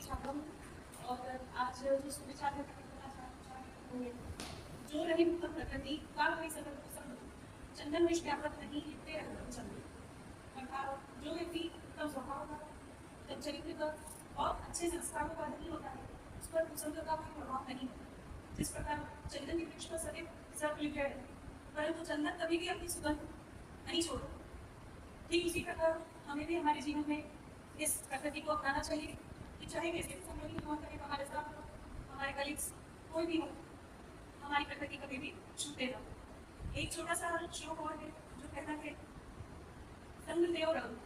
छात्रा हूँ और आज जो सुविचार है जो रही प्रकृति काल में सदन चंदन विष व्यापक नहीं लिखते रहते चंदन अर्थात जो व्यक्ति उत्तम स्वभाव का उत्तम चरित्र का और अच्छे संस्कारों का नहीं होता है उस पर कुसंग का कोई प्रभाव नहीं होता। जिस प्रकार चंदन के वृक्ष पर सदैव सर्प लिखे है परंतु चंदन कभी भी अपनी सुगंध नहीं छोड़ता, ठीक उसी प्रकार हमें भी हमारे जीवन में इस प्रकृति को अपनाना चाहिए कि चाहे कैसे भी संबंधी हुआ करें हमारे साथ हमारे कलीग्स कोई भी हो, हमारी प्रकृति कभी भी छूटे ना। एक छोटा सा श्लोक और है जो कहता है संग देव रंग,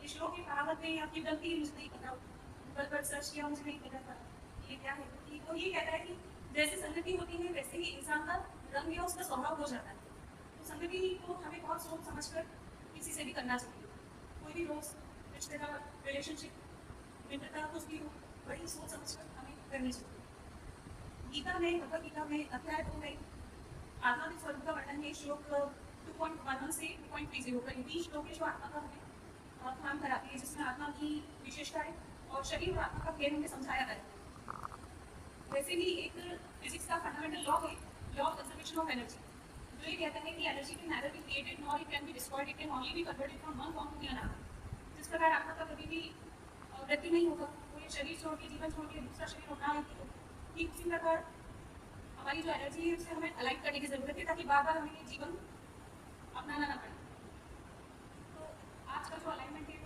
ये श्लोक की कहावत में आपकी गलती मुझे नहीं पता, गूगल पर सर्च किया मुझे नहीं पता था ये क्या है। तो ये कहता है कि जैसे संगति होती है वैसे ही इंसान का रंग या उसका स्वभाव हो जाता है। तो संगति को हमें बहुत सोच समझ कर किसी से भी करना चाहिए, कोई भी दोस्त रिश्तेदार रिलेशनशिप मित्रता कुछ भी हो बड़ी सोच समझ कर हमें करनी चाहिए। गीता में भगवद गीता में अध्याय 2 में आत्मा के स्वरूप का वर्णन है श्लोक 2.11 से 2.30 का। ये श्लोक है जो आत्मा का हमें ध्यान कराती है, जिसमें आत्मा की विशेषताएं और शरीर और आत्मा का भेद हमें समझाया गया है। वैसे भी एक फिजिक्स का फंडामेंटल लॉ है, law of conservation of energy, जो ये कहता है कि energy can never be created nor it can be destroyed, it can only be converted from one form to the another. जिस प्रकार आत्मा का कभी भी मृत्यु नहीं होगा, वो ये शरीर छोड़ के जीवन छोड़ के दूसरा शरीर अपना लेती है, ठीक उसी प्रकार हमारी जो एनर्जी है उसे हमें अलाइन करने की जरूरत है ताकि बार बार हमें ये जीवन अपनाना ना पड़े। तो आज का जो अलाइनमेंट है